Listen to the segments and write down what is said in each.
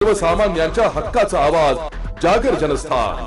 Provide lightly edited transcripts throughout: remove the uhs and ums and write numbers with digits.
सर्वसामान्यांच्या हक्काचा आवाज जागर जनस्थान।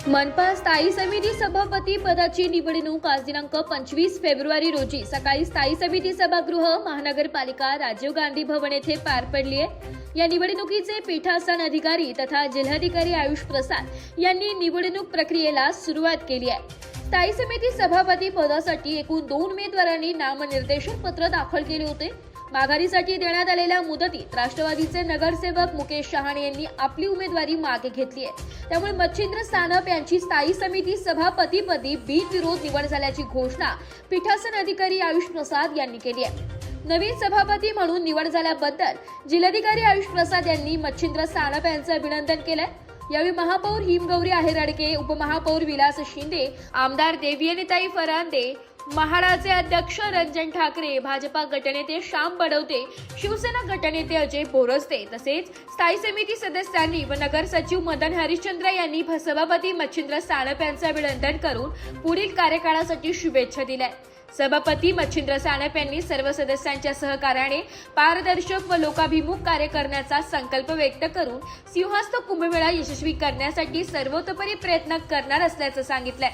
मनपा स्थायी समिती सभापती पदाची निवडणूक आज दिनांक 25 फेब्रुवारी रोजी सकाळी स्थायी समिती सभागृह महानगरपालिका राजीव गांधी भवन येथे पार पडली आहे। या निवडणुकीचे पीठासन अधिकारी तथा जिल्हाधिकारी आयुष प्रसाद यांनी निवडणूक प्रक्रियेला सुरुवात केली आहे। स्थायी समिती सभापती पदासाठी एकूण 2 उमेदवारांनी नामनिर्देशन पत्र दाखल केले होते। माघारीसाठी देण्यात आलेल्या मुदतीत राष्ट्रवादीचे नगरसेवक मुकेश शहाणे यांनी आपली उमेदवारी मागे घेतली आहे। त्यामुळे मच्छिंद्र सानप यांची स्थायी समिती सभापतीपदी बिनविरोध निवड झाल्याची घोषणा पीठासन अधिकारी आयुष प्रसाद यांनी केली आहे। नवीन सभापती म्हणून निवड झाल्याबद्दल जिल्हाधिकारी आयुष प्रसाद यांनी मच्छिंद्र सानप यांचे अभिनंदन केले। यावेळी महापौर हिमगौरी आहेरडके, उपमहापौर विलास शिंदे, आमदार देवयानीताई फरांदे, महाडाचे अध्यक्ष रंजन ठाकरे, भाजपा गटनेते श्याम बडवते, शिवसेना गटनेते अजय बोरस्ते तसेच स्थायी समिती सदस्यांनी व नगर सचिव मदन हरिश्चंद्र यांनी सभापती मच्छिंद्र सानप यांचे अभिनंदन करून पुढील कार्यकाळासाठी शुभेच्छा दिल्या। सभापती मच्छिंद्र सानप यांनी सर्व सदस्यांच्या सहकार्याने पारदर्शक व लोकाभिमुख कार्य करण्याचा संकल्प व्यक्त करून सिंहस्थ कुंभमेळा यशस्वी करण्यासाठी सर्वतोपरी प्रयत्न करणार असल्याचं सांगितलंय।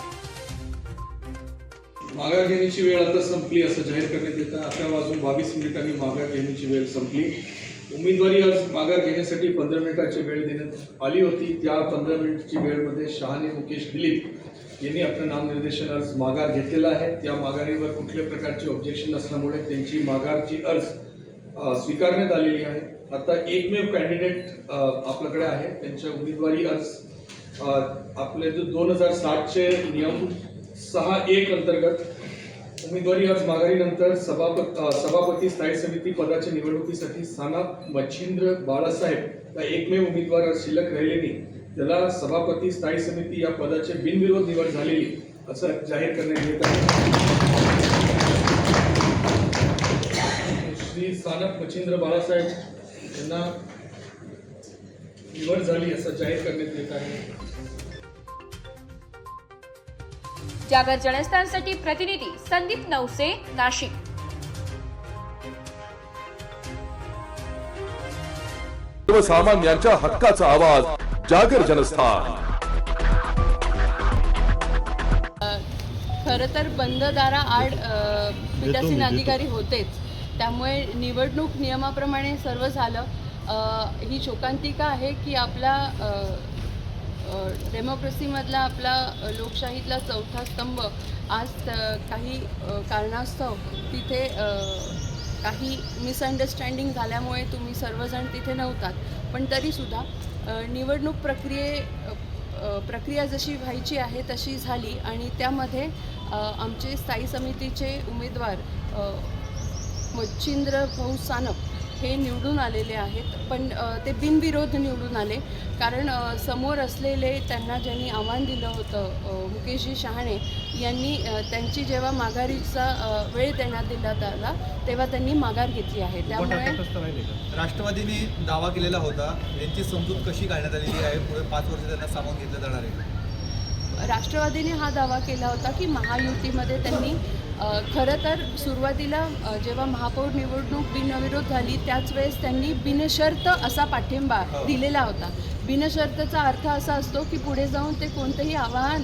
माघार घेण्याची वेळ आता संपली असं जाहीर करण्यात येतं। 11:22 मिनिटांनी माघार घेण्याची वेळ संपली। उमेदवारी अर्ज माघार घेण्यासाठी 15 मिनिटाची वेळ देण्यात आली होती। त्या 15 मिनिटची वेळमध्ये शहाणे मुकेश दिलीप यांनी आपलं नामनिर्देशन अर्ज माघार घेतलेला आहे। त्या माघारीवर कुठल्या प्रकारची ऑब्जेक्शन नसल्यामुळे त्यांची माघारची अर्ज स्वीकारण्यात आलेली आहे। आता एकमेव कॅन्डिडेट आपल्याकडे आहे। त्यांच्या उमेदवारी अर्ज आपले जो 2060 नियम 6(1) अंतर्गत उमेदवारी अर्ज माघारीनंतर सभापती स्थायी समिती पदाच्या निवडणुकीसाठी सानप मच्छिंद्र बाळासाहेब या एकमेव उमेदवार अर्ज शिल्लक राहिलेली त्याला सभापती स्थायी समिती या पदाचे बिनविरोध निवड झालेली असं जाहीर करण्यात येत आहे। श्री सानप मच्छिंद्र बाळासाहेब यांना निवड झाली असं जाहीर करण्यात येत आहे। जागर जनस्थानसाठी प्रतिनिधी संदीप नवसे, नाशिक। सर्वसामान्यांच्या हक्काचा आवाज जागर जनस्थान। खरं तर बंद दाराआड पीठासीन अधिकारी होतेच, त्यामुळे निवडणूक नियमाप्रमाणे सर्व झालं। ही शोकांतिका आहे की आपला डेमोक्रेसीमधला आपला लोकशाहीतला चौथा स्तंभ आज काही कारणास्तव तिथे काही मिसअंडरस्टँडिंग झाल्यामुळे तुम्ही सर्वजण तिथे नव्हतात, पण तरीसुद्धा निवडणूक प्रक्रिया जशी व्हायची आहे तशी झाली आणि त्यामध्ये आमचे स्थायी समितीचे उमेदवार मच्छिंद्र भाऊ सानप हे निवडून आलेले आहेत। पण ते बिनविरोध निवडून आले, कारण समोर असलेले त्यांना ज्यांनी आव्हान दिलं होतं मुकेशजी शहाणे यांनी त्यांची जेव्हा माघारीचा वेळ देण्यात दिला आला तेव्हा त्यांनी माघार घेतली आहे। त्यामुळे राष्ट्रवादीने दावा केलेला होता, यांची समजूत कशी काढण्यात आलेली आहे, पुढे 5 वर्ष त्यांना सामावून घेतलं जाणार आहे। राष्ट्रवादीने हा दावा केला होता की महायुतीमध्ये त्यांनी खरं तर सुरुवातीला जेव्हा महापौर निवडणूक बिनविरोध झाली त्याच वेळेस त्यांनी बिनशर्त असा पाठिंबा दिलेला होता। बिनशर्तचा अर्थ असा असतो की पुढे जाऊन ते कोणतेही आव्हान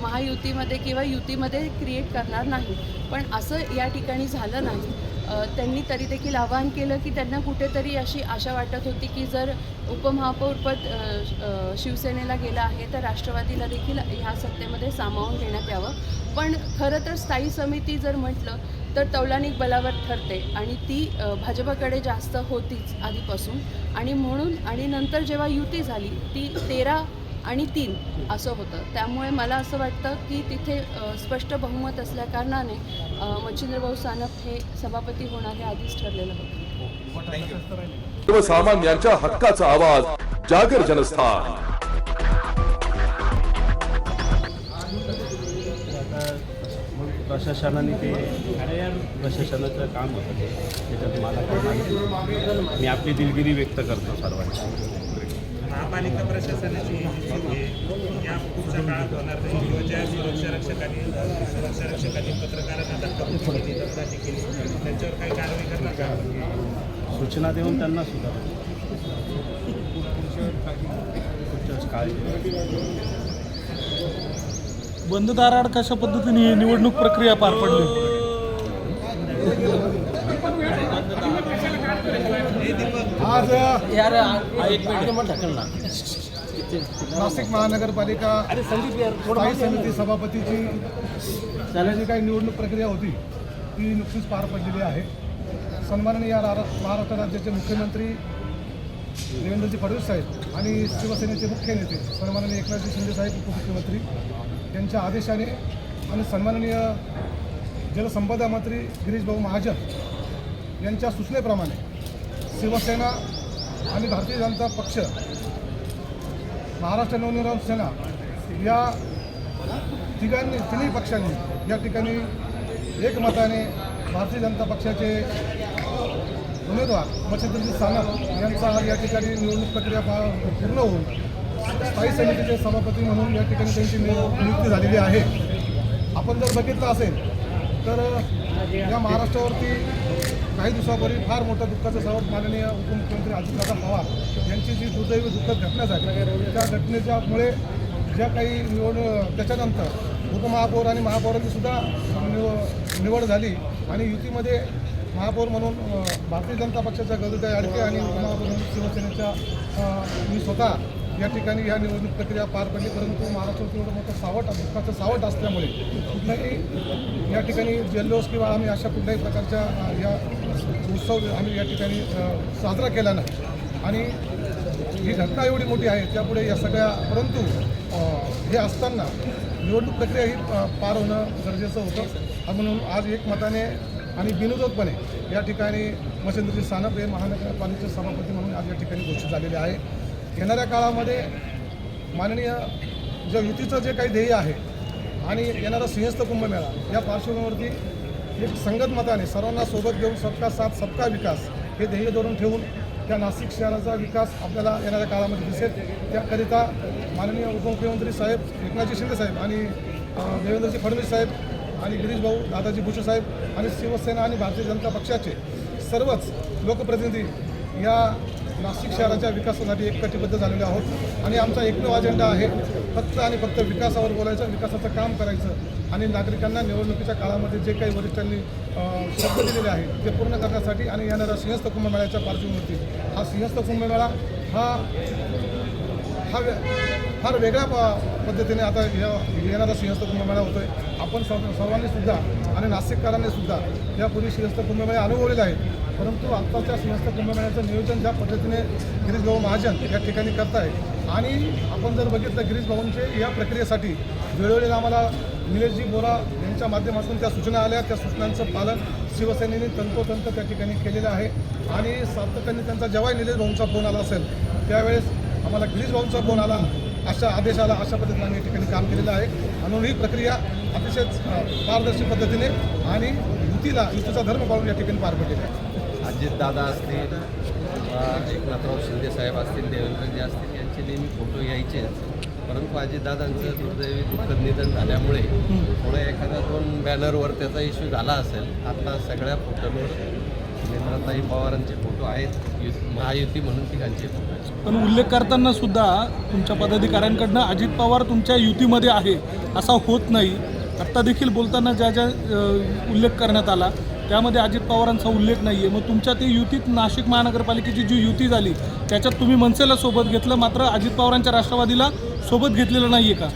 महायुतीमध्ये किंवा युतीमध्ये क्रिएट करणार नाही, पण असं या ठिकाणी झालं नाही। त्यांनी तरी देखील आवाहन केलं की त्यांना कुठेतरी अशी आशा वाटत होती की जर उपमहापौरपद शिवसेनेला गेलं आहे तर राष्ट्रवादीला देखील ह्या सत्तेमध्ये सामावून घेण्यात यावं। पण खरं तर स्थायी समिती जर म्हटलं तर तौलानिक बलावर ठरते आणि ती भाजपकडे जास्त होतीच आधीपासून, आणि म्हणून आणि नंतर जेव्हा युती झाली ती 13 आणि 3 असं होतं। त्यामुळे मला असं वाटतं की तिथे स्पष्ट बहुमत असल्याकारणाने मच्छिंद्रभाऊ सानप हे सभापती होणार हे आधीच ठरलेलं होतं। सर्वसामान्यांच्या हक्काचा आवाज जागर जनस्थान। प्रशासनाने प्रशासनाचं काम होतं त्याच्यात मला काय मी आपली दिलगिरी व्यक्त करतो सर्वांची। महापालिका प्रशासनाची या पुढच्या काळात होणार नाही किंवा ज्या सुरक्षारक्षकांनी पत्रकारांना धक्काबुक्की केली, दमदाटी केली, त्यांच्यावर काही कारवाई करणार का? सूचना देऊन त्यांना सुद्धा काळजी बंद दाराआड कशा पद्धतीने ही निवडणूक प्रक्रिया पार पडली? आज नाशिक महानगरपालिका स्थायी समिती सभापतीची जी काही निवडणूक प्रक्रिया होती ती नुकतीच पार पडलेली आहे. सन्माननीय महाराष्ट्र राज्याचे मुख्यमंत्री देवेंद्रजी फडणवीस साहेब आणि शिवसेनेचे मुख्य नेते सन्माननीय एकनाथजी शिंदे साहेब उपमुख्यमंत्री यांच्या आदेशाने आणि सन्माननीय जलसंपदा मंत्री गिरीश भाऊ महाजन यांच्या सूचनेप्रमाणे शिवसेना आणि भारतीय जनता पक्ष, महाराष्ट्र नवनिर्माण सेना या तिन्ही पक्षांनी या ठिकाणी एकमताने भारतीय जनता पक्षाचे उमेदवार मच्छिंद्रजी सानप यांचा आज या ठिकाणी निवडणूक प्रक्रिया पूर्ण होऊन स्थायी समितीचे सभापती म्हणून या ठिकाणी त्यांची नियुक्ती झालेली आहे. आपण जर बघितलं असेल तर या महाराष्ट्रावरती काही दिवसापूर्वी फार मोठं दुःखाचं सावट माननीय उपमुख्यमंत्री अजितदादा पवार यांची जी दुर्दैवी दुःखद घटना झाली त्या घटनेच्यामुळे ज्या काही त्याच्यानंतर उपमहापौर आणि महापौरांची सुद्धा निवड झाली आणि युतीमध्ये महापौर म्हणून भारतीय जनता पक्षाच्या गौरीताई आडके आणि उपमहापौर म्हणून शिवसेनेच्या मी स्वतः या ठिकाणी या निवडणूक प्रक्रिया पार पडली. परंतु महाराष्ट्रात एवढं मोठं दुःखाचं सावट असल्यामुळे कुठल्याही या ठिकाणी जल्लोष किंवा आम्ही अशा कुठल्याही प्रकारच्या या उत्सव आम्ही या ठिकाणी साजरा केला नाही आणि ही घटना एवढी मोठी आहे त्यापुढे या सगळ्या परंतु हे असताना निवडणूक प्रक्रिया ही पार होणं गरजेचं होतं. म्हणून आज एकमताने आणि बिनविरोधपणे या ठिकाणी मच्छिंद्रजी सानप हे महानगरपालिकेचे सभापती म्हणून आज या ठिकाणी घोषित झालेले आहे. येणाऱ्या काळामध्ये माननीय ज्या युतीचं जे काही ध्येय आहे आणि येणारा सिंहस्थ कुंभमेळा या पार्श्वभूमीवरती एक संगत मताने सर्वांना सोबत घेऊन सबका साथ सबका विकास हे ध्येय धरून ठेवून त्या नाशिक शहराचा विकास आपल्याला येणाऱ्या काळामध्ये दिसेल. त्याकरिता माननीय उपमुख्यमंत्री साहेब एकनाथजी शिंदे साहेब आणि देवेंद्रजी फडणवीस साहेब आणि गिरीश भाऊ दादाजी भुसे साहेब आणि शिवसेना आणि भारतीय जनता पक्षाचे सर्वच लोकप्रतिनिधी या नाशिक शहराच्या विकासासाठी एककटिबद्ध झालेले आहोत आणि आमचा एकमेव अजेंडा आहे फक्त आणि फक्त विकासावर बोलायचं, विकासाचं काम करायचं आणि नागरिकांना निवडणुकीच्या काळामध्ये जे काही वरिष्ठांनी शब्द दिलेले आहे ते पूर्ण करण्यासाठी आणि येणाऱ्या सिंहस्थ कुंभमेळ्याच्या पार्श्वभूमीवरती हा सिंहस्थ कुंभमेळा हा फार वेगळ्या पद्धतीने आता येणारा सिंहस्थ कुंभमेळा होतोय. आपण सर्वांनी सुद्धा आणि नाशिककरांनी सुद्धा यापूर्वी सिंहस्थ कुंभमेळे अनुभवलेले आहेत. परंतु आत्ताच्या सिंहस्थ कुंभमेळ्याचं नियोजन ज्या पद्धतीने गिरीश भाऊ महाजन या ठिकाणी करत आहे आणि आपण जर बघितलं गिरीश भाऊंचे या प्रक्रियेसाठी वेळोवेळी आम्हाला निलेशजी बोरा यांच्या माध्यमातून त्या सूचना आल्या, त्या सूचनांचं पालन शिवसेनेने तंतोतंत त्या ठिकाणी केलेलं आहे आणि सातत्याने त्यांचा जेव्हा निलेश भाऊंचा फोन आला असेल त्यावेळेस आम्हाला गिरीश भाऊंचा फोन आला, अशा आदेश आला, अशा पद्धतीने आम्ही या ठिकाणी काम केलेलं आहे. म्हणून ही प्रक्रिया अतिशय पारदर्शी पद्धतीने आणि युतीचा धर्म पाळून या ठिकाणी पार पडलेली आहे. अजितदादा असतील किंवा एकनाथराव शिंदे साहेब असतील, देवेंद्रजी असतील यांचे नेहमी फोटो यायचेच. परंतु अजितदादांचं दुर्दैवी दुःखद निधन झाल्यामुळे थोडं एखाद्या 2 बॅनरवर त्याचा इश्यू झाला असेल. आता सगळ्या फोटोवर नेंद्रताई पवारांचे फोटो आहेत, महायुती म्हणून तिघांचे फोटो आहेत. पण उल्लेख करताना सुद्धा तुमच्या पदाधिकाऱ्यांकडनं अजित पवार तुमच्या युतीमध्ये आहे असा होत नाही. आत्ता देखील बोलताना ज्या उल्लेख करण्यात आला त्यामध्ये अजित पवारांचा उल्लेख नाही आहे. मग तुमच्या ते युतीत नाशिक महानगरपालिकेची जी युती झाली त्याच्यात तुम्ही मनसेला सोबत घेतलं, मात्र अजित पवारांच्या राष्ट्रवादीला सोबत घेतलेलं नाही आहे का?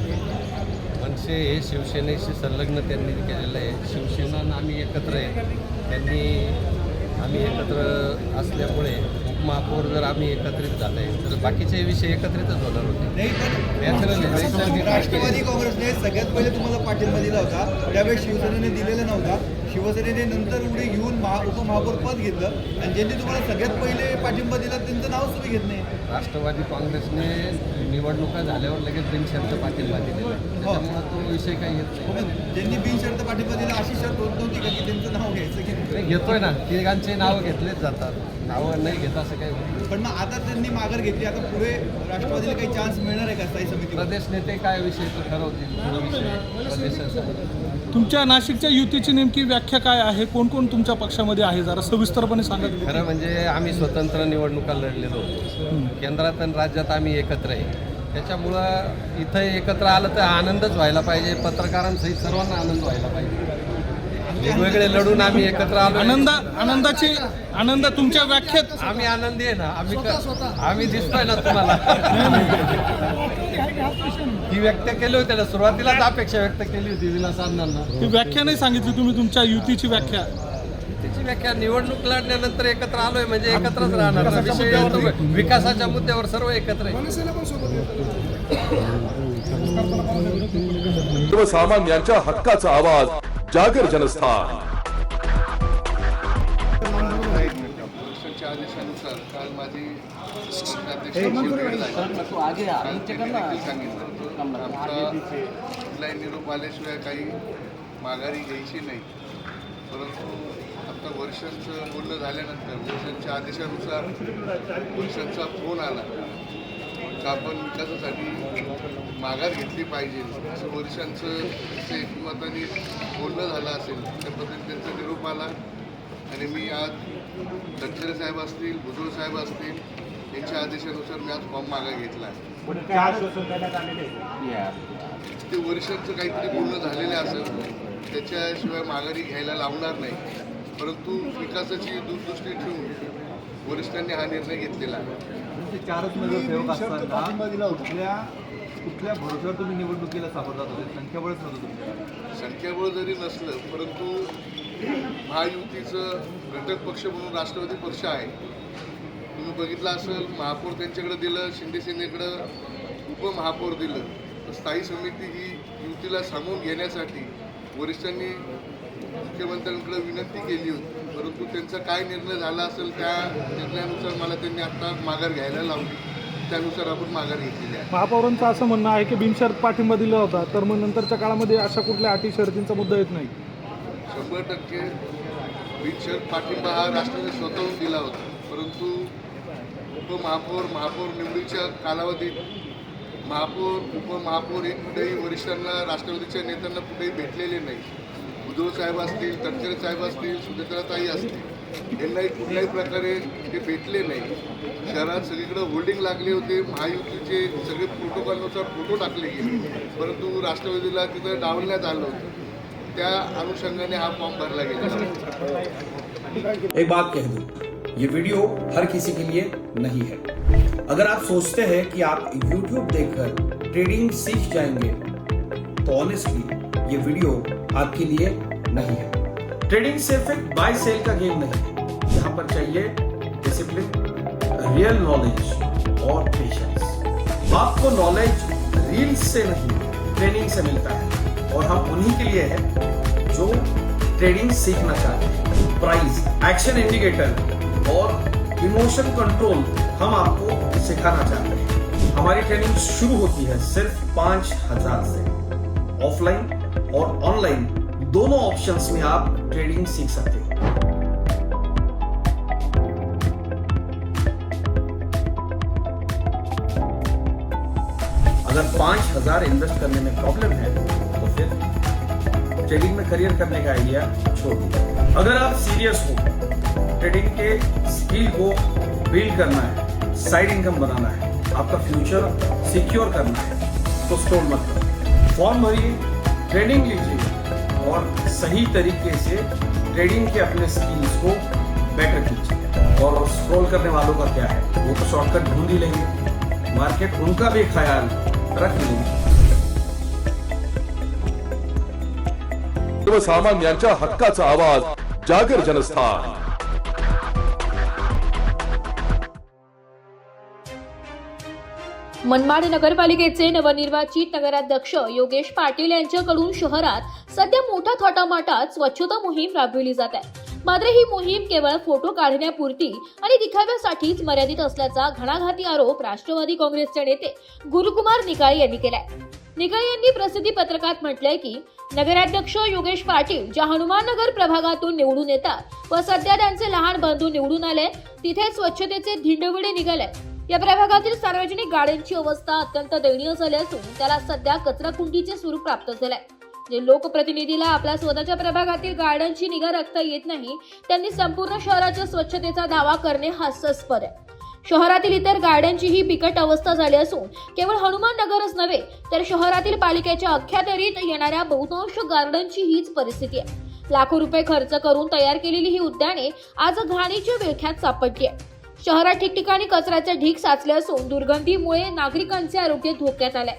मनसे हे शिवसेनेशी संलग्न त्यांनी केलेलं आहे. शिवसेना आम्ही एकत्र आहे. आम्ही एकत्र असल्यामुळे उपमहापौर जर आम्ही एकत्रित झालं आहे तर बाकीचे विषय एकत्रितच होणार होते. राष्ट्रवादी काँग्रेसने सगळ्यात पहिले तुम्हाला पाठिंबा दिला होता, त्यावेळेस शिवसेनेने दिलेला नव्हता. शिवसेनेने नंतर उडी घेऊन उपमहापौर पद घेतलं आणि ज्यांनी तुम्हाला सगळ्यात पहिले पाठिंबा दिला त्यांचं नावच तुम्ही घेत नाही. राष्ट्रवादी काँग्रेसने निवडणुका झाल्यावर लगेच बिनशर्त पाठिंबा दिलेला आहे. त्याच्यामुळे तो विषय काही येत नाही. पण ज्यांनी बिनशर्त पाठिंबा दिला अशी शर्त होत नव्हती का की त्यांचं नाव घ्यायचं की नाही? नाही, घेतोय ना, तिघांचे नावं घेतलेच जातात, नावं नाही घेत असं काही होत नाही. पण मग आता त्यांनी माघार घेतली, आता पुढे राष्ट्रवादीला काही चान्स मिळणार आहे का स्थायी समिती? प्रदेश नेते काय विषय तो ठरवतील, तो विषय प्रदेशाचा. तुमच्या नाशिकच्या युतीची नेमकी व्याख्या काय आहे? कोण कोण तुमच्या पक्षामध्ये आहे? जरा सविस्तरपणे सांगा. खरं म्हणजे आम्ही स्वतंत्र निवडणुका लढलेलो होतो. केंद्रात आणि राज्यात आम्ही एकत्र आहे. त्याच्यामुळं इथं एकत्र आलं तर आनंदच व्हायला पाहिजे, पत्रकारांसहित सर्वांना आनंद व्हायला पाहिजे. वेगवेगळे लढून आम्ही एकत्र आलो. आनंद तुमच्या व्याख्येत आम्ही आनंदी आहे ना, आम्ही दिसतोय ना तुम्हाला. ही व्यक्त केली होती ना, सुरुवातीलाच अपेक्षा व्यक्त केली होती विलास अण्णांना. ती व्याख्या नाही सांगितली तुम्ही, तुमच्या युतीची व्याख्या. त्याची व्याख्या निवडणूक लढल्यानंतर एकत्र आलोय म्हणजे एकत्रच राहणार. विषय येतो विकासाच्या मुद्द्यावर सर्व एकत्र आहे. सर्वसामान्यांच्या हक्काचा आवाज जागर जनस्थान. च्या आदेशानुसार काल माझी आमचा कुठलाही निरोप आल्याशिवाय काही माघारी घ्यायची नाही. परंतु आता वर्षांचं बोलणं झाल्यानंतर वर्षांच्या आदेशानुसार वर्षांचा फोन आला का आपण विकासासाठी माघार घेतली पाहिजे असं वर्षांचं एकमताने बोलणं झालं असेल त्या पद्धतीने त्यांचा निरोप आला. आणि मी आज तटकरे साहेब असतील, भुजबळ साहेब असतील यांच्या आदेशानुसार मी आज फॉर्म मागा घेतला आहे. ते वर्षांचं काहीतरी बोलणं झालेलं असेल त्याच्याशिवाय माघारी घ्यायला लावणार नाही. परंतु विकासाची दूरदृष्टी ठेवून वरिष्ठांनी हा निर्णय घेतलेला आहे. चारच नगरसेवक असताना कुठल्या भरोश्यावर तुम्ही निवडणुकीला सापडतात होते? संख्याबळच नव्हतं तुमच्याकडे? संख्याबळ जरी नसलं परंतु महायुतीचं घटक पक्ष म्हणून राष्ट्रवादी पक्ष आहे. तुम्ही बघितलं असेल महापौर त्यांच्याकडे दिलं, शिंदे सेनेकडं उपमहापौर दिलं. तर स्थायी समिती ही युतीला सामावून घेण्यासाठी वरिष्ठांनी मुख्यमंत्र्यांकडे विनंती केली होती. परंतु त्यांचा काय निर्णय झाला असेल त्या निर्णयानुसार मला त्यांनी आत्ता माघार घ्यायला लावली. त्यानुसार आपण माघार घेतलेली आहे. महापौरांचं असं म्हणणं आहे की बिनशर्त पाठिंबा दिला होता, तर मग नंतरच्या काळामध्ये अशा कुठल्या अटी शर्तींचा मुद्दा येत नाही. 100% बिनशर्त पाठिंबा हा राष्ट्रवादी स्वतःहून दिला होता. परंतु उपमहापौर महापौर निवडीच्या कालावधीत महापौर उपमहापौर हे कुठेही वरिष्ठांना राष्ट्रवादीच्या नेत्यांना कुठेही भेटलेले नाही. भुजबळ साहेब असतील, तटकरे साहेब असतील, सुनेत्राताई असतील, यांनाही कुठल्याही प्रकारे ते भेटले नाही. शहरात सगळीकडे होल्डिंग लागले होते. महायुतीचे सगळे प्रोटोकॉलनुसार फोटो टाकले गेले, परंतु राष्ट्रवादीला तिथं डावलण्यात आलं होतं. त्या अनुषंगाने हा फॉर्म भरला गेला. एक बात कह दूं, ये वीडियो हर किसी के लिए नहीं है. अगर आप सोचते हैं कि आप YouTube देखकर ट्रेडिंग सीख जाएंगे तो ऑनेस्टली ये वीडियो आपके लिए नहीं है. ट्रेडिंग सिर्फ एक बाय सेल का गेम नहीं है. यहाँ पर चाहिए डिसिप्लिन, रियल नॉलेज और पेशेंस. आपको नॉलेज रील्स से नहीं ट्रेनिंग से मिलता है और हम उन्हीं के लिए हैं जो ट्रेडिंग सीखना चाहते हैं. प्राइस, एक्शन इंडिकेटर और इमोशन कंट्रोल हम आपको सिखाना चाहते हैं. हमारी ट्रेनिंग शुरू होती है सिर्फ 5,000 से. ऑफलाइन और ऑनलाइन दोनों ऑप्शंस में आप ट्रेडिंग सीख सकते हैं. अगर 5,000 इन्वेस्ट करने में प्रॉब्लम है तो फिर ट्रेडिंग में करियर करने का आइडिया छोड़ दीजिए. अगर आप सीरियस हो, ट्रेडिंग के स्किल को बिल्ड करना है, साइड इनकम बनाना है, आपका फ्यूचर सिक्योर करना है, तो स्टॉल मत करो. फॉर्म भरिए, ट्रेनिंग लीजिए और सही तरीके से ट्रेडिंग के अपने स्किल्स को बेटर कीजिए. और स्क्रॉल करने वालों का क्या है, वो तो शॉर्टकट ढूंढ ही लेंगे. मार्केट उनका भी ख्याल रख लेंगे. सर्वसामान्यांच्या हक्काचा आवाज जागर जनस्थान. मनमाड नगरपालिकेचे नवनिर्वाचित नगराध्यक्ष योगेश पाटील यांच्याकडून शहरात सध्या मोठ्या थाटामाटात स्वच्छता मोहीम राबविली जात आहे. मात्र ही मोहीम केवळ फोटो काढण्यापुरती आणि दिखाव्यासाठीच मर्यादित असल्याचा घणाघाती आरोप राष्ट्रवादी काँग्रेसचे नेते गुरुकुमार निकाळे यांनी केलाय. निकाळे यांनी प्रसिद्धी पत्रकात म्हटलंय की नगराध्यक्ष योगेश पाटील ज्या हनुमाननगर प्रभागातून निवडून येतात व सध्या त्यांचे लहान बंधू निवडून आले तिथे स्वच्छतेचे धिंडवडे निघाले. या प्रभागातील सार्वजनिक गाड्यांची अवस्था अत्यंत दयनीय झाली असून त्याला सध्या कचराकुंडीचे स्वरूप प्राप्त झाले. जे लोकप्रतिनिधीला आपल्या स्वतःच्या प्रभागातील गार्डनची निगा राखता येत नाही त्यांनी संपूर्ण शहराच्या स्वच्छतेचा दावा करणे हास्यास्पद आहे. शहरातील इतर गार्डनचीही बिकट अवस्था झाली असून केवळ हनुमान नगरच नव्हे तर शहरातील पालिकेच्या अखत्यारीत येणाऱ्या बहुतांश गार्डनची हीच परिस्थिती आहे. लाखो रुपये खर्च करून तयार केलेली ही उद्याने आज घाणीच्या विळख्यात सापडली आहे. शहरात ठिकठिकाणी कचऱ्याचे ढीग साचले असून दुर्गंधीमुळे नागरिकांचे आरोग्य धोक्यात आले.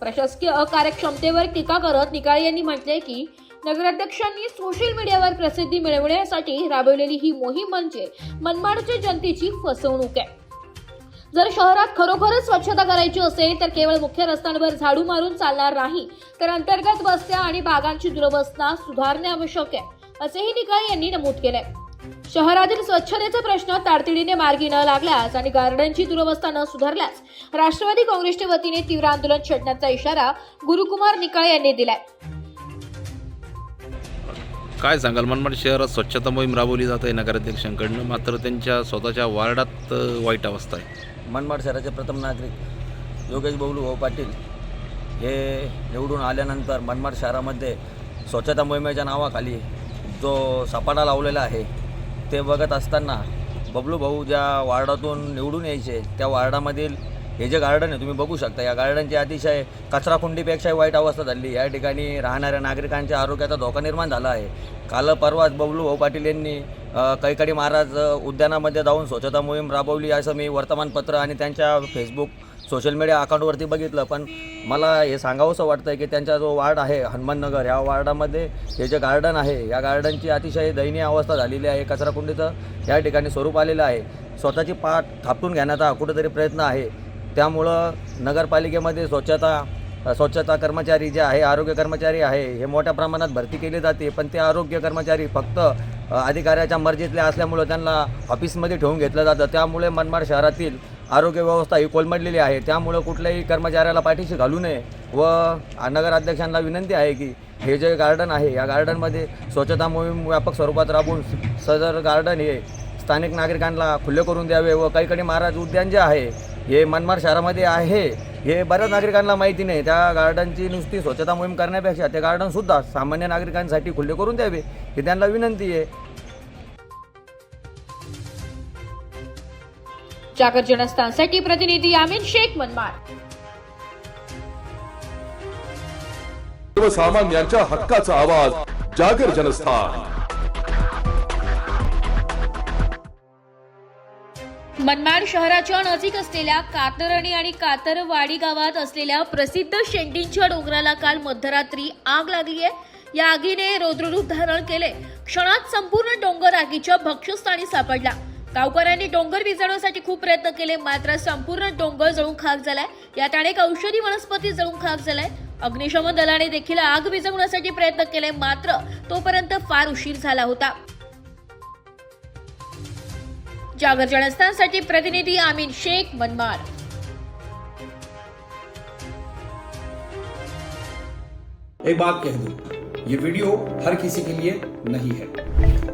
प्रशासकीय अकार्यक्षमतेवर टीका करत निकाळे यांनी म्हटले की नगराध्यक्षांनी सोशल मीडियावर प्रसिद्धी मिळवण्यासाठी राबवलेली ही मोहीम म्हणजे मनमाडच्या जनतेची फसवणूक आहे. जर शहरात खरोखरच स्वच्छता करायची असेल तर केवळ मुख्य रस्त्यांवर झाडू मारून चालणार नाही तर अंतर्गत वस्त्या आणि बागांची दुरवस्था सुधारणे आवश्यक आहे, असेही निकाळे यांनी नमूद केले. शहरातील स्वच्छतेचा प्रश्न तातडीने मार्गी न लागल्यास आणि गार्डनची दुरवस्था न सुधारल्यास राष्ट्रवादी काँग्रेसच्या वतीने तीव्र आंदोलन छेडण्याचा इशारा गुरुकुमार निकाळे यांनी दिलाय. काय सांगाल, मनमाड शहरात स्वच्छता मोहीम राबवली जात आहे नगराध्यक्षांकडनं, मात्र त्यांच्या स्वतःच्या वार्डात वाईट अवस्था आहे. मनमाड शहराचे प्रथम नागरिक योगेश भाऊ पाटील हे निवडून आल्यानंतर मनमाड शहरामध्ये स्वच्छता मोहिमेच्या नावाखाली जो सपाटा लावलेला आहे ते बघत असताना बबलू भाऊ ज्या वार्डातून निवडून यायचे त्या वार्डामधील हे जे गार्डन आहे तुम्ही बघू शकता, या गार्डनची अतिशय कचराकुंडीपेक्षाही वाईट अवस्था झाली. या ठिकाणी राहणाऱ्या नागरिकांच्या आरोग्याचा धोका निर्माण झाला आहे. काल परवाच बबलू भाऊ पाटील यांनी कैकाडी महाराज उद्यानामध्ये जाऊन स्वच्छता मोहीम राबवली असं मी वर्तमानपत्र आणि त्यांच्या फेसबुक सोशल मीडिया अकाउंटवरती बघितलं. पण मला हे सांगावंसं वाटतं आहे की त्यांचा जो वार्ड आहे हनुमाननगर, या वार्डामध्ये हे जे गार्डन आहे या गार्डनची अतिशय दयनीय अवस्था झालेली आहे. कचराकुंडीचं या ठिकाणी स्वरूप आलेलं आहे. स्वतःची पाठ थापटून घेण्याचा कुठेतरी प्रयत्न आहे. त्यामुळं नगरपालिकेमध्ये स्वच्छता कर्मचारी जे आहे, आरोग्य कर्मचारी आहे, हे मोठ्या प्रमाणात भरती केली जाते. पण ते आरोग्य कर्मचारी फक्त अधिकाऱ्याच्या मर्जीतले असल्यामुळं त्यांना ऑफिसमध्ये ठेवून घेतलं जातं. त्यामुळे मनमाड शहरातील आरोग्य व्यवस्था ही कोलमडलेली आहे. त्यामुळं कुठल्याही कर्मचाऱ्याला पाठीशी घालू नये व नगराध्यक्षांना विनंती आहे की हे जे गार्डन आहे या गार्डनमध्ये स्वच्छता मोहीम व्यापक स्वरूपात राबवून सदर गार्डन हे स्थानिक नागरिकांना खुले करून द्यावे व कैकाडी महाराज उद्यान जे आहे हे मनमाड शहरामध्ये आहे हे बऱ्याच नागरिकांना माहिती नाही. त्या गार्डनची नुसती स्वच्छता मोहीम करण्यापेक्षा ते गार्डनसुद्धा सामान्य नागरिकांसाठी खुले करून द्यावे ही त्यांना विनंती आहे. जागर जनस्थानसाठी प्रतिनिधी आमीन शेख, मनमाड. सर्वसामान्यांच्या हक्काचा आवाज, जागर जनस्थान. मनमाड शहराच्या नजीक असलेल्या कातरणी आणि कातरवाडी गावात असलेल्या प्रसिद्ध शेंडींच्या डोंगराला काल मध्यरात्री आग लागली आहे. या आगीने रौद्ररूप धारण केले. क्षणात संपूर्ण डोंगर आगीच्या भक्ष्यस्थानी सापडला. गावकऱ्यांनी डोंगर विझवण्यासाठी खूप प्रयत्न केले, मात्र संपूर्ण डोंगर जळून खाक झालाय. यात अनेक औषधी वनस्पती जळून खाक झालाय. अग्निशमन दलाने देखील आग विझवण्यासाठी प्रयत्न केले, मात्र तोपर्यंत फार उशीर झाला होता. जागर जनस्थानसाठी प्रतिनिधी आमीन शेख, मनमाड. एक बात कह दूं, ये वीडियो हर किसी के लिए नहीं है.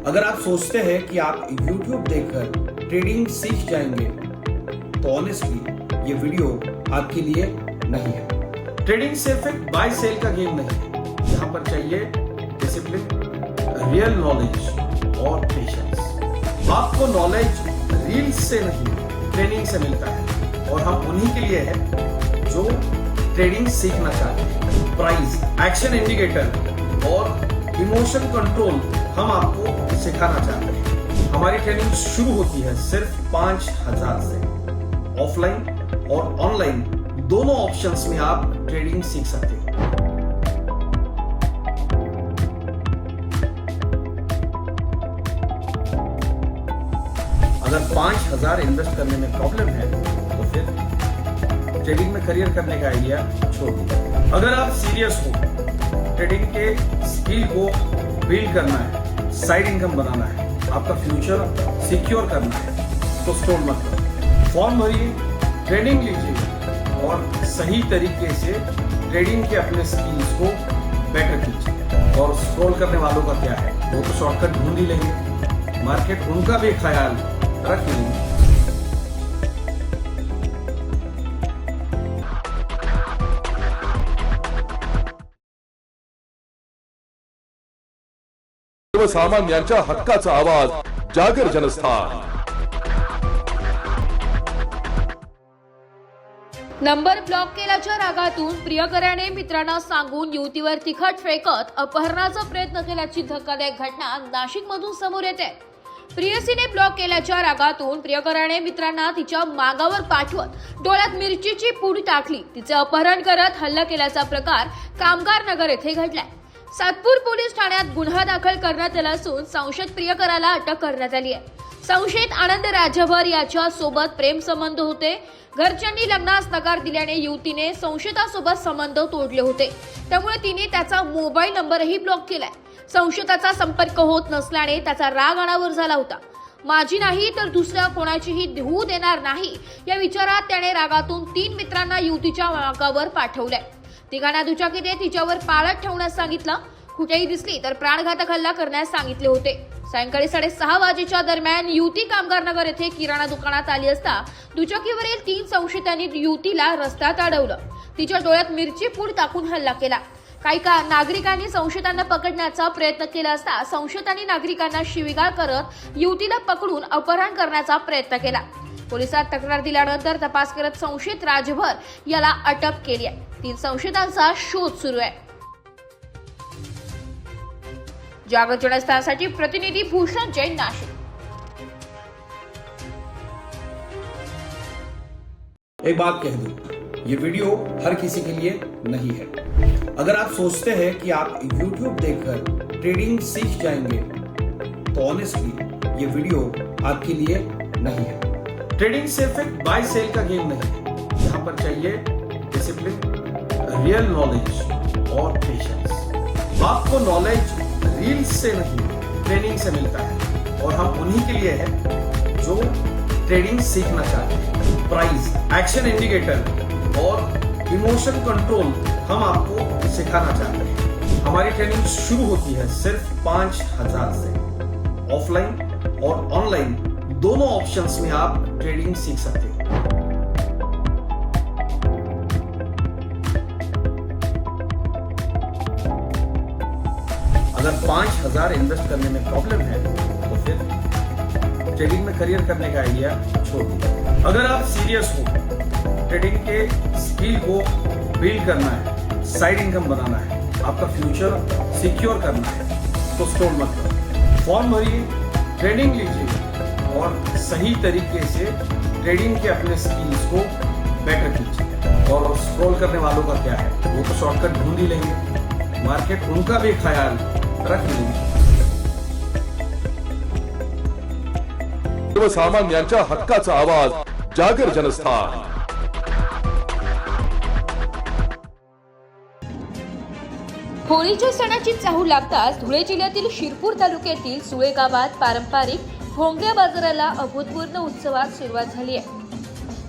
अगर आप सोचते हैं कि आप YouTube देखकर ट्रेडिंग सीख जाएंगे तो ऑनेस्टली ये वीडियो आपके लिए नहीं है. ट्रेडिंग सिर्फ एक बाय सेल का गेम नहीं है. यहाँ पर चाहिए डिसिप्लिन, रियल नॉलेज और पेशेंस. आपको नॉलेज रील्स से नहीं ट्रेनिंग से मिलता है और हम उन्हीं के लिए हैं जो ट्रेडिंग सीखना चाहते हैं. प्राइस, एक्शन इंडिकेटर और इमोशन कंट्रोल हम आपको सिखाना चाहते हैं. हमारी ट्रेनिंग शुरू होती है सिर्फ 5,000 से. ऑफलाइन और ऑनलाइन दोनों ऑप्शंस में आप ट्रेडिंग सीख सकते हैं. अगर 5,000 इन्वेस्ट करने में प्रॉब्लम है तो फिर ट्रेडिंग में करियर करने का आइडिया छोड़ दीजिए. अगर आप सीरियस हो ट्रेडिंग के स्किल को बिल्ड करना है, साइड इनकम बनाना है, आपका फ्यूचर सिक्योर करना है तो स्क्रॉल मत करो। फॉर्म भरिए, ट्रेनिंग लीजिए और सही तरीके से ट्रेडिंग के अपने स्किल्स को बेटर कीजिए। और स्क्रॉल करने वालों का क्या है, वो तो शॉर्टकट ढूंढ ही लेंगे, मार्केट उनका भी ख्याल रख लेंगे। सर्वसामान्यांच्या हक्काचा आवाज, जागर जनस्थान। नंबर ब्लॉक केल्याच्या रागातून प्रियकराने मित्रांना सांगून युवतीवर तिखट फेकत अपहरणाचा प्रयत्न केल्याची धक्कादायक घटना नाशिकमधून समोर येते। प्रियसीने ब्लॉक केल्याच्या रागातून प्रियकराने मित्रांना तिच्या मागावर पाठवत डोळ्यात मिरचीची पूड टाकली, तिचे अपहरण करत हल्ला केल्याचा प्रकार कामगार नगर येथे घडलाय। सातपूर पोलीस ठाण्यात गुन्हा दाखल करण्यात आला असून संशयित प्रियकराला अटक करण्यात आली आहे। संशयित आनंद राजभर याच्या सोबत प्रेम संबंध होते। घरच्यांनी लग्नास नकार दिल्याने युवतीने संशयितासोबत संबंध तोडले होते, त्यामुळे तिने त्याचा मोबाईल नंबरही ब्लॉक केलाय। संशयिताचा संपर्क होत नसल्याने त्याचा राग अनावर झाला होता। माझी नाही तर दुसऱ्या कोणाचीही होऊ देणार नाही या विचारात त्याने रागातून 3 मित्रांना युवतीच्या मागावर पाठवलंय। तिघांना दुचाकीने तिच्यावर पाळत ठेवण्यास सांगितलं, कुठेही दिसली तर प्राणघातक हल्ला करण्यास सांगितले होते। सायंकाळी 6:30 वाजेच्या दरम्यान युवती कामगार नगर येथे किराणा दुकानात आली असता दुचाकीवरील 3 संशयितांनी युवतीला रस्त्यात अडवलं, तिच्या डोळ्यात मिरची पूड टाकून हल्ला केला। काही नागरिकांनी संशयितांना पकडण्याचा प्रयत्न केला असता संशयितांनी नागरिकांना शिवीगाळ करत युवतीला पकडून अपहरण करण्याचा प्रयत्न केला। पोलिसात तक्रार दिल्यानंतर तपास करत संशयित राजभर याला अटक केली आहे। 3 संशयितांचा शोध सुरू आहे। जागर जनस्थानसाठी प्रतिनिधी भूषण जैन, नाशिक। एक बात कह दूं, ये वीडियो हर किसी के लिए नहीं है। अगर आप सोचते हैं कि आप YouTube देखकर ट्रेडिंग सीख जाएंगे तो ऑनेस्टली ये वीडियो आपके लिए नहीं है। ट्रेडिंग सिर्फ एक बाय सेल का गेम नहीं है, यहाँ पर चाहिए डिसिप्लिन, रियल नॉलेज और पेशेंस। आपको नॉलेज रील्स से नहीं ट्रेनिंग से मिलता है और हम उन्हीं के लिए हैं जो ट्रेडिंग सीखना चाहते हैं। प्राइस, एक्शन इंडिकेटर और इमोशन कंट्रोल हम आपको सिखाना चाहते हैं। हमारी ट्रेनिंग शुरू होती है सिर्फ 5,000 से। ऑफलाइन और ऑनलाइन दोनों ऑप्शंस में आप ट्रेडिंग सीख सकते हैं। अगर 5,000 इन्वेस्ट करने में प्रॉब्लम है तो फिर ट्रेडिंग में करियर करने का आइडिया छोड़ दीजिए। अगर आप सीरियस हो, ट्रेडिंग के स्किल को बिल्ड करना है, साइड इनकम बनाना है, आपका फ्यूचर सिक्योर करना है तो स्क्रॉल मत करो। फॉर्म भरिए, ट्रेनिंग लीजिए और सही तरीके से ट्रेडिंग के अपने स्किल्स को बेटर कीजिए। और स्क्रॉल करने वालों का क्या है, वो तो शॉर्टकट ढूंढ ही लेंगे, मार्केट उनका भी ख्याल रख लेंगे। सर्वसामान्यांच्या हक्काचा आवाज, जागर जनस्थान। होळीच्या सणाची चाहूल लागताच धुळे जिल्ह्यातील शिरपूर तालुक्यातील सुळे गावात पारंपरिक भोंगऱ्या बाजाराला अभूतपूर्व उत्सवात सुरुवात झाली आहे।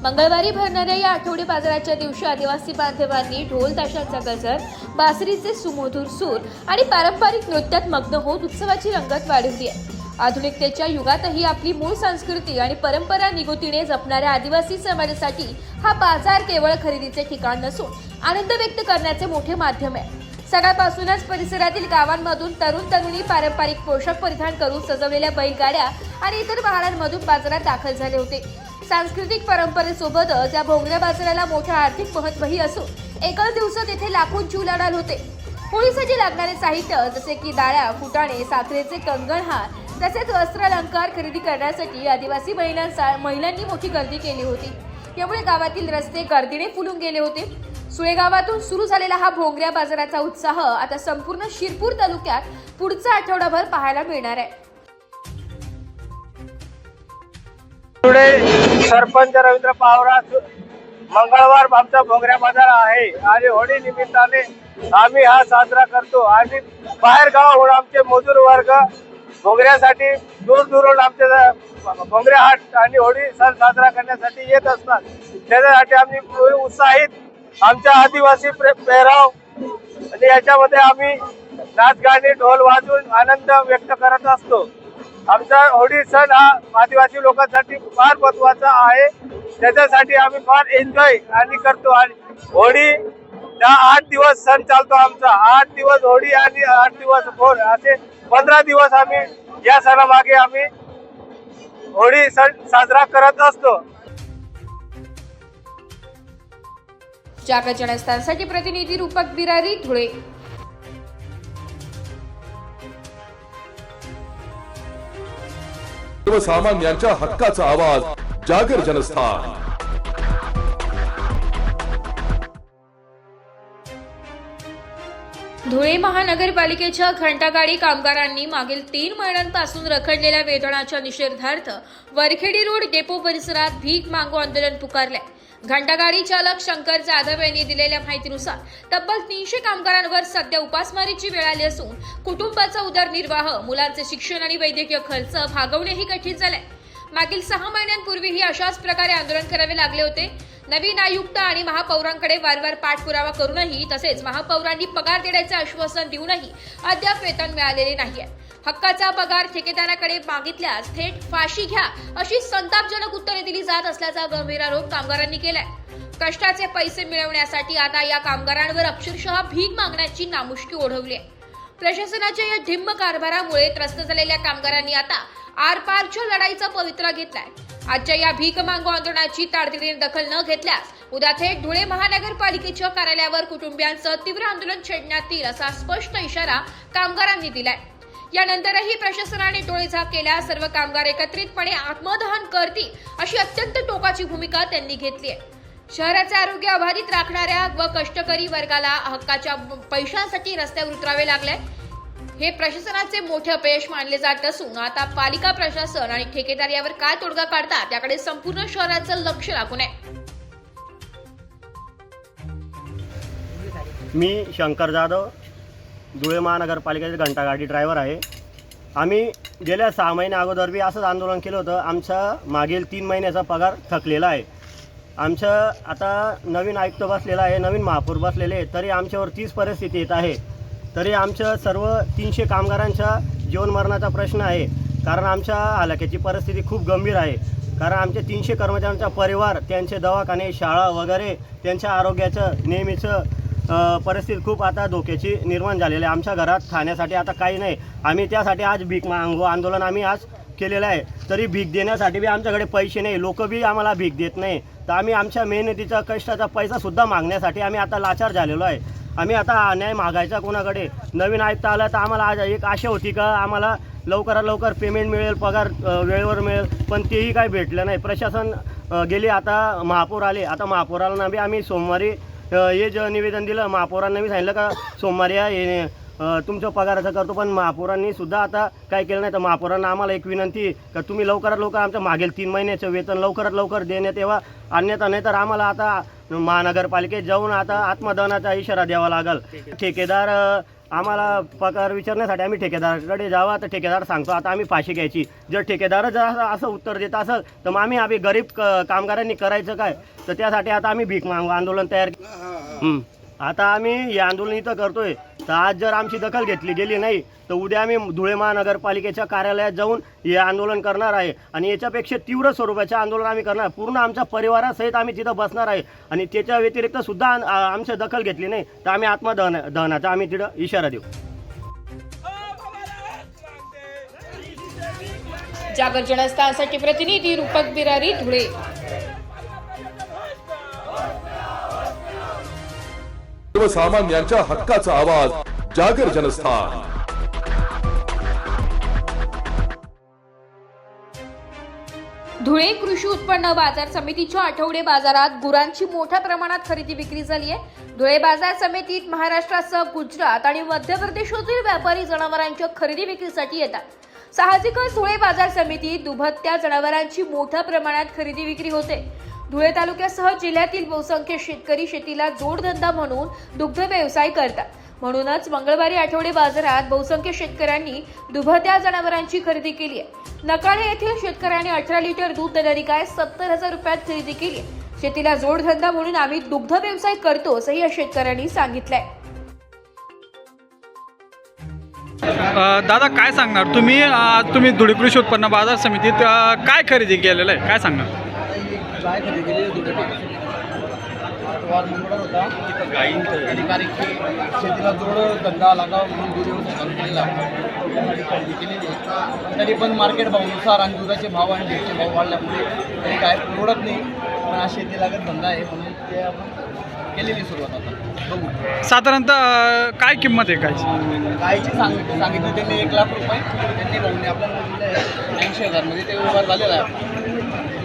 मंगळवारी भरणाऱ्या या आठवडी बाजाराच्या दिवशी आदिवासी बांधवांनी ढोल ताशांचा गजर, बासरीचे सुमधुर सूर आणि पारंपरिक नृत्यात मग्न होत उत्सवाची रंगत वाढवली आहे। आधुनिकतेच्या युगातही आपली मूळ संस्कृती आणि परंपरा निगुतीने जपणाऱ्या आदिवासी समाजासाठी हा बाजार केवळ खरेदीचे ठिकाण नसून आनंद व्यक्त करण्याचे मोठे माध्यम आहे। सकाळपासूनच परिसरातील गावांमधून तरुण तरुणी पारंपरिक पोशाख परिधान करून सजवलेल्या बैलगाड्या आणि इतर वाहनांमधून बाजारात दाखल झाले होते। सांस्कृतिक परंपरेसोबतच या भोंगऱ्या बाजाराला मोठे आर्थिक महत्त्वही असून एकाच दिवसात येथे लाखोंची उलाढाल होते। होळीसाठी लागणारे साहित्य जसे की डाळ्या, फुटाणे, साखरेचे कंगणहार तसेच वस्त्रालंकार खरेदी करण्यासाठी आदिवासी महिलांनी मोठी गर्दी केली होती। यामुळे गावातील रस्ते गर्दीने फुलून गेले होते। सुळे गावातून सुरू झालेला हा भोंगऱ्या बाजाराचा उत्साह आता संपूर्ण शिरपूर तालुक्यात पुढचा आठवडाभर पाहायला मिळणार आहे। सरपंच रवींद्र पावरा, मंगळवार आमचा भोंगऱ्या बाजार आहे आणि होळी निमित्ताने आम्ही हा साजरा करतो. आणि बाहेर गावाहून आमचे मजूर वर्ग भोंगऱ्यासाठी दूर दूरून आमच्या भोंगऱ्या हाट आणि होळी सण साजरा करण्यासाठी येत असतात. त्याच्यासाठी आम्ही उत्साहित आमच्या आदिवासी पेहराव आणि याच्यामध्ये आम्ही नाच गाणी ढोल वाजवून आनंद व्यक्त करत असतो. आमचा होळी सण हा आदिवासी लोकांसाठी फार महत्वाचा आहे. त्याच्यासाठी आम्ही फार एन्जॉय आणि करतो. आणि होळी 8 दिवस सण चालतो आमचा. 8 दिवस होळी आणि 8 दिवस भोर असे 15 दिवस आम्ही या सणामागे आम्ही होळी सण साजरा करत असतो. जागर जनस्थानसाठी प्रतिनिधी रूपक बिरारी, धुळे. सर्वसामान्यांच्या हक्काचा आवाज, जागर जनस्थान. धुळे महानगरपालिकेच्या घंटागाडी कामगारांनी मागील 3 महिन्यांपासून रखडलेल्या वेतनाच्या निषेधार्थ वरखेडी रोड डेपो परिसरात भीक मागो आंदोलन पुकारले. घंटागाडी चालक शंकर जाधव यांनी दिलेल्या माहितीनुसार तब्बल 300 कामगारांवर सध्या उपासमारीची वेळ आली असून कुटुंबाचा उदरनिर्वाह, मुलांचे शिक्षण आणि वैद्यकीय खर्च भागवणेही कठीण झाले. मागील 6 महिन्यांपूर्वीही अशाच प्रकारे आंदोलन करावे लागले होते. नवीन आयुक्त आणि महापौरांकडे वारंवार पाठपुरावा करूनही तसेच महापौरांनी पगार देण्याचे आश्वासन देऊनही अद्याप वेतन मिळालेले नाहीये. हक्काचा पगार ठेकेदाराकडे मागितल्यास थेट फाशी घ्या अशी संतापजनक उत्तरे दिली जात असल्याचा गंभीर आरोप कामगारांनी केलाय. कष्टाचे पैसे मिळवण्यासाठी आता या कामगारांवर अक्षरशः भीक मागण्याची नामुष्की ओढवली आहे. प्रशासनाच्या या ढिम्म कारभारामुळे त्रस्त झालेल्या कामगारांनी आता आरपारच्या लढाईचा पवित्रा घेतलाय. आजच्या या भीक मागो आंदोलनाची तातडीने दखल न घेतल्यास उद्या थेट धुळे महानगरपालिकेच्या कार्यालयावर कुटुंबियांचं तीव्र आंदोलन छेडण्यात येईल असा स्पष्ट इशारा कामगारांनी दिलाय. यानंतरही प्रशासनाने डोळेझाक केल्यास सर्व कामगार एकत्रितपणे आत्मदहन करतील अशी अत्यंत टोकाची भूमिका त्यांनी घेतली आहे. शहराचे आरोग्य अबाधित राखणाऱ्या व कष्टकरी वर्गाला हक्काच्या पैशांसाठी रस्त्यावर उतरावे लागले. हे प्रशासनाचे मोठे अपयश मानले जात असून आता पालिका प्रशासन आणि ठेकेदार यावर काय तोडगा काढतात याकडे संपूर्ण शहराचं लक्ष लागून आहे. मी शंकर जाधव, धुळे महानगरपालिकेचे घंटागाडी ड्रायव्हर आहे. आम्ही गेल्या 6 महिन्या अगोदर बी असंच आंदोलन केलं होतं. आमचा मागील 3 महिन्याचा पगार थकलेला आहे. आमचं आता नवीन आयुक्त बसलेला आहे, नवीन महापौर बसलेले, तरी आमच्यावर तीच परिस्थिती येत आहे. तरी आमचं सर्व 300 कामगारांचा जीवनमरणाचा प्रश्न आहे. कारण आमच्या हलाखीची परिस्थिती खूप गंभीर आहे. कारण आमच्या 300 कर्मचाऱ्यांचा परिवार, त्यांचे दवाखाने, शाळा वगैरे, त्यांच्या आरोग्याचं नेहमीचं परिस्थिती खूप आता धोक्याची निर्माण झालेली आहे. आमच्या घरात खाण्यासाठी आता काही नाही. आम्ही त्यासाठी आज भीक मागो आंदोलन आम्ही आज केलेलं आहे. तरी भीक देण्यासाठी बी आमच्याकडे पैसे नाही, लोक बी आम्हाला भीक देत नाही. तर आम्ही आमच्या मेहनतीचा कष्टाचा पैसासुद्धा मागण्यासाठी आम्ही आता लाचार झालेलो आहे. आम्ही आता न्याय मागायचा कोणाकडे. नवीन आयुक्त आला तर आम्हाला आज एक आशा होती का आम्हाला लवकरात लवकर पेमेंट मिळेल, पगार वेळेवर मिळेल, पण तेही काही भेटलं नाही. प्रशासन गेले, आता महापौर आले. आता महापौरांना बी आम्ही सोमवारी हे जे निवेदन दिलं, महापौरांना बी सांगितलं का सोमवारी हे तुमचं पगाराचं करतो, पण महापौरांनी सुद्धा आता काय केलं नाही. तर महापौरांना आम्हाला एक विनंती का तुम्ही लवकरात लवकर आमचं मागील 3 महिन्याचं वेतन लवकरात लवकर देण्यात यावा. अन्यथा नाही तर आम्हाला आता महानगरपालिकेत जाऊन आता आत्मदहनाचा इशारा द्यावा लागेल. ठेकेदार आम्हाला पगार विचारण्यासाठी आम्ही ठेकेदाराकडे जावा, तर ठेकेदार सांगतो आता आम्ही फाशी घ्यायची. जर ठेकेदार जर असं उत्तर देत असेल तर मग आम्ही गरीब कामगारांनी करायचं काय. तर त्यासाठी आता आम्ही भीक मागू आंदोलन तयार. आता आम्ही हे आंदोलन इथं करतोय. तर आज जर आमची दखल घेतली गेली नाही तर उद्या आम्ही धुळे महानगरपालिकेच्या कार्यालयात जाऊन हे आंदोलन करणार आहे. आणि याच्यापेक्षा तीव्र स्वरूपाचे आंदोलन आम्ही करणार. पूर्ण आमच्या परिवारासहित आम्ही तिथं बसणार आहे. आणि त्याच्या व्यतिरिक्त सुद्धा आमची दखल घेतली नाही तर आम्ही आत्मदहनाचा आम्ही तिथं इशारा देऊ. जागर जनस्थानसाठी प्रतिनिधी रूपक बिरारी, धुळे. सर्वसामान्यांच्या हक्काचा आवाज, जागर जनस्थान. धुळे कृषी उत्पन्न बाजार समितीच्या आठवडे बाजारात गुरांची मोठ्या प्रमाणात खरेदी विक्री झाली आहे. धुळे बाजार समितीत महाराष्ट्रासह गुजरात आणि मध्य प्रदेशातील व्यापारी जनावरांच्या खरेदी विक्रीसाठी येतात. साहजिकच धुळे बाजार समितीत दुभत्या जनावरांची मोठ्या प्रमाणात खरेदी विक्री होते. धुळे तालुक्यासह जिल्ह्यातील बहुसंख्य शेतकरी शेतीला जोडधंदा म्हणून दुग्ध व्यवसाय करतात. म्हणूनच मंगळवारी आठवडे बाजारात बहुसंख्य शेतकऱ्यांनी दुभत्या जनावरांची खरेदी केली आहे. नकाळे येथील शेतकऱ्यांनी 18 लिटर दूध देणारी गाय 70,000 रुपयात खरेदी केली आहे. शेतीला जोडधंदा म्हणून आम्ही दुग्ध व्यवसाय करतो असंही या शेतकऱ्यांनी सांगितलंय. दादा काय सांगणार तुम्ही धुळे कृषी उत्पन्न बाजार समितीत काय खरेदी केलेलं आहे, काय सांगणार? काय खरेदी केली वार मंगळवार होता आणि कारण की शेतीला जोड धंदा लागावा म्हणून दूध व्यवसाय चालू केलेला खरेदी केलेली आहे. तरी पण मार्केट भावानुसार आणि दुधाचे भाव आणि डेटचे भाव वाढल्यामुळे तरी काय परवडत नाही, पण हा शेती लागत धंदा आहे म्हणून ते आपण केलेली सुरुवात आता बघू. साधारणतः काय किंमत आहे गायची सांगितलं त्यांनी 1 लाख रुपये, त्यांनी भाऊने आपल्याला दिले 80,000 मध्ये ते व्यवहार झालेला आहे.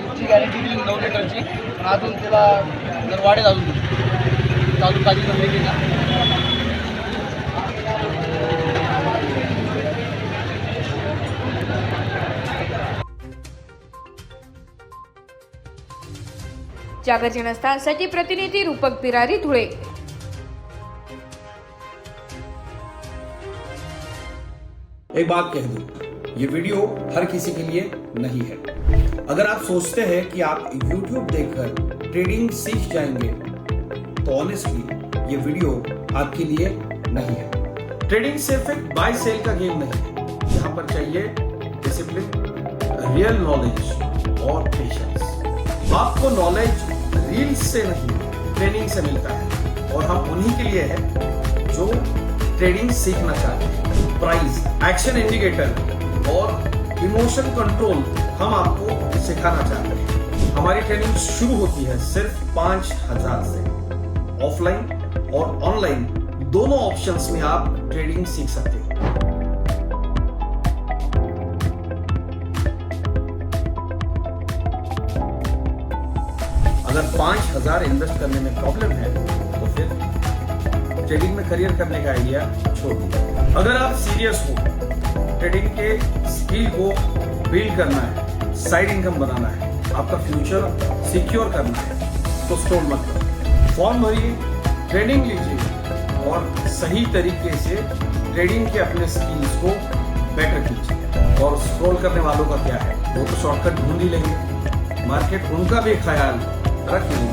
दूधची गॅरंटी दिली 9 लिटरची, पण अजून त्याला जर वाढेल अजून चालू ताजी जमली की ना. जागर जनस्थानसाठी प्रतिनिधी रूपक बिरारी, धुळे. एक बात कह दूं, ये वीडियो हर किसी के लिए नहीं है. अगर आप सोचते हैं कि आप YouTube देखकर ट्रेडिंग सीख जाएंगे, तो ऑनेस्टली ये वीडियो आपके लिए नहीं है. ट्रेडिंग सिर्फ एक बाय सेल का गेम नहीं है. यहाँ पर चाहिए डिसिप्लिन, रियल नॉलेज और पेशेंस. आपको नॉलेज रील्स से नहीं, ट्रेनिंग से मिलता है, और हम उन्हीं के लिए हैं जो ट्रेडिंग सीखना चाहते हैं. प्राइस, एक्शन इंडिकेटर और इमोशन कंट्रोल हम आपको सिखाना चाहते हैं. हमारी ट्रेनिंग शुरू होती है सिर्फ 5,000 से. ऑफलाइन और ऑनलाइन दोनों ऑप्शंस में आप ट्रेडिंग सीख सकते हैं. अगर 5,000 इन्वेस्ट करने में प्रॉब्लम है तो फिर ट्रेडिंग में करियर करने का आइडिया छोड़ दीजिए. अगर आप सीरियस हो, ट्रेडिंग के स्किल को बिल्ड करना है, साइड इनकम बनाना है, आपका फ्यूचर सिक्योर करना है, तो स्टॉल मत करो. फॉर्म भरिए, ट्रेनिंग लीजिए और सही तरीके से ट्रेडिंग के अपने स्किल्स को बेटर कीजिए. और स्क्रॉल करने वालों का क्या है, वो तो शॉर्टकट ढूंढ ही लेंगे. मार्केट उनका भी ख्याल रखिए.